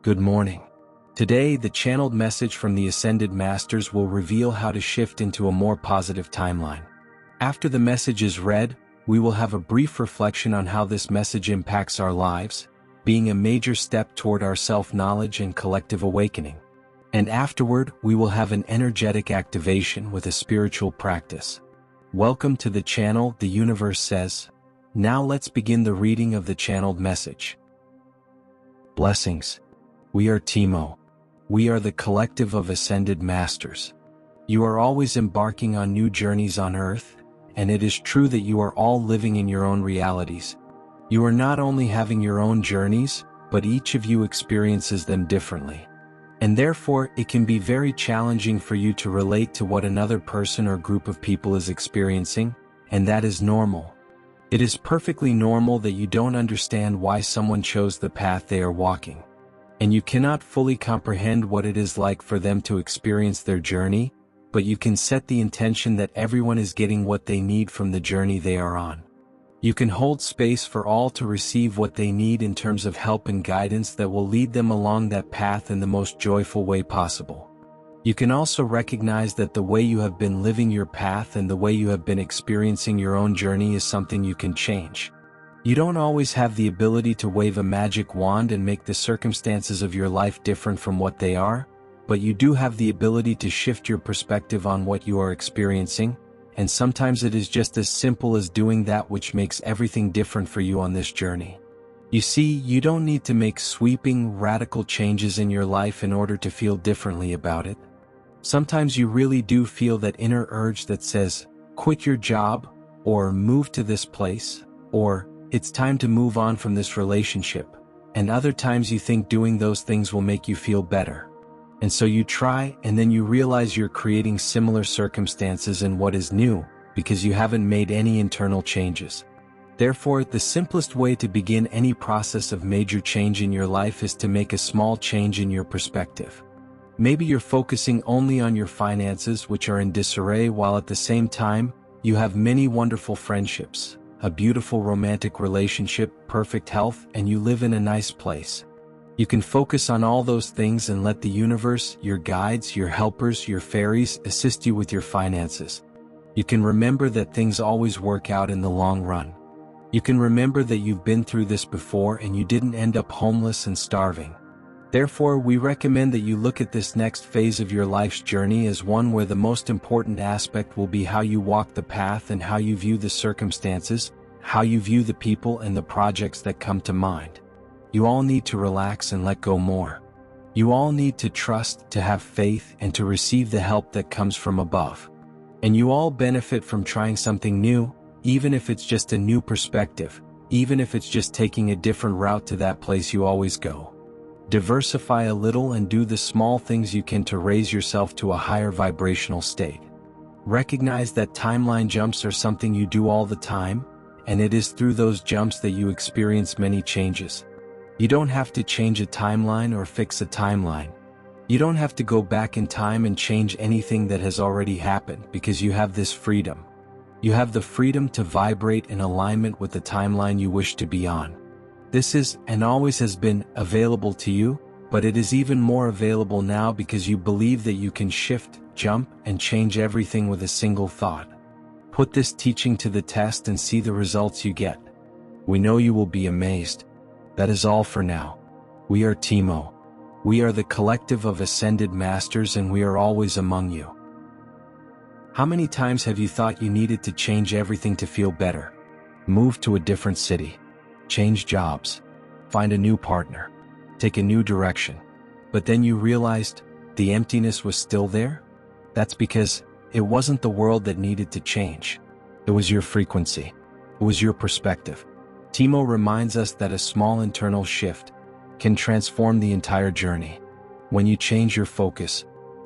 Good morning. Today, the channeled message from the Ascended Masters will reveal how to shift into a more positive timeline. After the message is read, we will have a brief reflection on how this message impacts our lives, being a major step toward our self-knowledge and collective awakening. And afterward, we will have an energetic activation with a spiritual practice. Welcome to the channel, the universe says. Now let's begin the reading of the channeled message. Blessings. We are Timo. We are the collective of Ascended Masters. You are always embarking on new journeys on Earth, and it is true that you are all living in your own realities. You are not only having your own journeys, but each of you experiences them differently. And therefore, it can be very challenging for you to relate to what another person or group of people is experiencing, and that is normal. It is perfectly normal that you don't understand why someone chose the path they are walking. And you cannot fully comprehend what it is like for them to experience their journey, but you can set the intention that everyone is getting what they need from the journey they are on. You can hold space for all to receive what they need in terms of help and guidance that will lead them along that path in the most joyful way possible. You can also recognize that the way you have been living your path and the way you have been experiencing your own journey is something you can change. You don't always have the ability to wave a magic wand and make the circumstances of your life different from what they are, but you do have the ability to shift your perspective on what you are experiencing, and sometimes it is just as simple as doing that which makes everything different for you on this journey. You see, you don't need to make sweeping, radical changes in your life in order to feel differently about it. Sometimes you really do feel that inner urge that says, quit your job, or move to this place, or it's time to move on from this relationship, and other times you think doing those things will make you feel better. And so you try, and then you realize you're creating similar circumstances in what is new, because you haven't made any internal changes. Therefore, the simplest way to begin any process of major change in your life is to make a small change in your perspective. Maybe you're focusing only on your finances, which are in disarray, while at the same time, you have many wonderful friendships, a beautiful romantic relationship, perfect health, and you live in a nice place. You can focus on all those things and let the universe, your guides, your helpers, your fairies assist you with your finances. You can remember that things always work out in the long run. You can remember that you've been through this before and you didn't end up homeless and starving. Therefore, we recommend that you look at this next phase of your life's journey as one where the most important aspect will be how you walk the path and how you view the circumstances, how you view the people and the projects that come to mind. You all need to relax and let go more. You all need to trust, to have faith, and to receive the help that comes from above. And you all benefit from trying something new, even if it's just a new perspective, even if it's just taking a different route to that place you always go. Diversify a little and do the small things you can to raise yourself to a higher vibrational state. Recognize that timeline jumps are something you do all the time, and it is through those jumps that you experience many changes. You don't have to change a timeline or fix a timeline. You don't have to go back in time and change anything that has already happened because you have this freedom. You have the freedom to vibrate in alignment with the timeline you wish to be on. This is, and always has been, available to you, but it is even more available now because you believe that you can shift, jump, and change everything with a single thought. Put this teaching to the test and see the results you get. We know you will be amazed. That is all for now. We are Timo. We are the collective of Ascended Masters and we are always among you. How many times have you thought you needed to change everything to feel better? Move to a different city. Change jobs, find a new partner, take a new direction, but then you realized the emptiness was still there? That's because it wasn't the world that needed to change. It was your frequency. It was your perspective. Timo reminds us that a small internal shift can transform the entire journey. When you change your focus,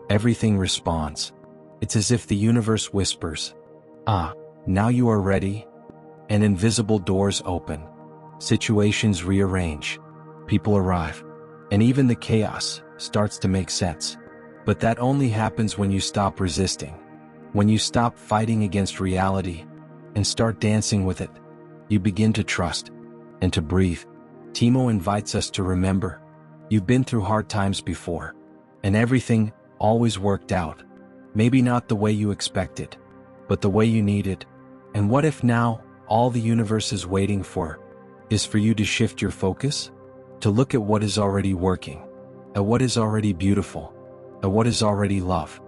everything responds. It's as if the universe whispers, now you are ready, and invisible doors open. Situations rearrange, people arrive, and even the chaos starts to make sense. But that only happens when you stop resisting, when you stop fighting against reality, and start dancing with it. You begin to trust and to breathe. Timo invites us to remember, You've been through hard times before, and everything always worked out. Maybe not the way you expected, but the way you needed. And what if now all the universe is waiting for is for you to shift your focus? To look at what is already working, at what is already beautiful, at what is already love.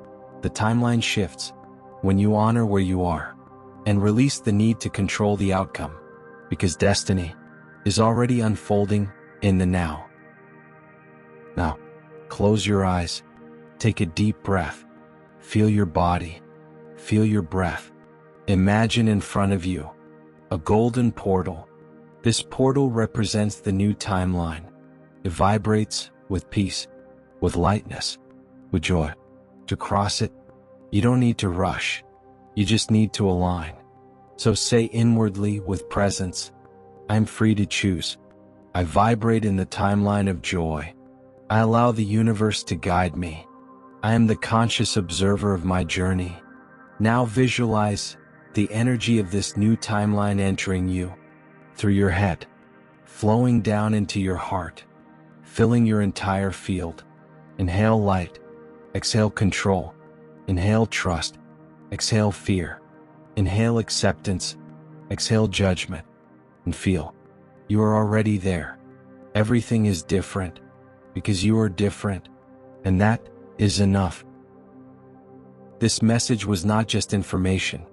The timeline shifts when you honor where you are and release the need to control the outcome, because destiny is already unfolding in the now. Now, close your eyes, take a deep breath, feel your body, feel your breath. Imagine in front of you a golden portal. This portal represents the new timeline. It vibrates with peace, with lightness, with joy. To cross it, you don't need to rush. You just need to align. So say inwardly with presence, I'm free to choose. I vibrate in the timeline of joy. I allow the universe to guide me. I am the conscious observer of my journey. Now visualize the energy of this new timeline entering you, through your head, flowing down into your heart, filling your entire field. Inhale light, exhale control, inhale trust, exhale fear, inhale acceptance, exhale judgment, and feel. You are already there. Everything is different because you are different, and that is enough. This message was not just information,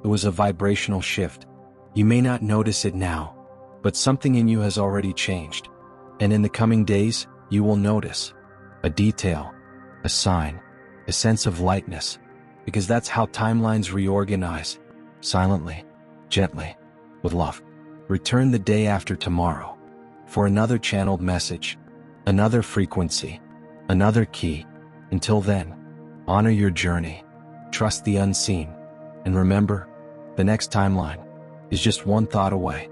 it was a vibrational shift. You may not notice it now, but something in you has already changed. And in the coming days, you will notice a detail, a sign, a sense of lightness, because that's how timelines reorganize, silently, gently, with love. Return the day after tomorrow for another channeled message, another frequency, another key. Until then, honor your journey, trust the unseen, and remember, the next timeline is just one thought away.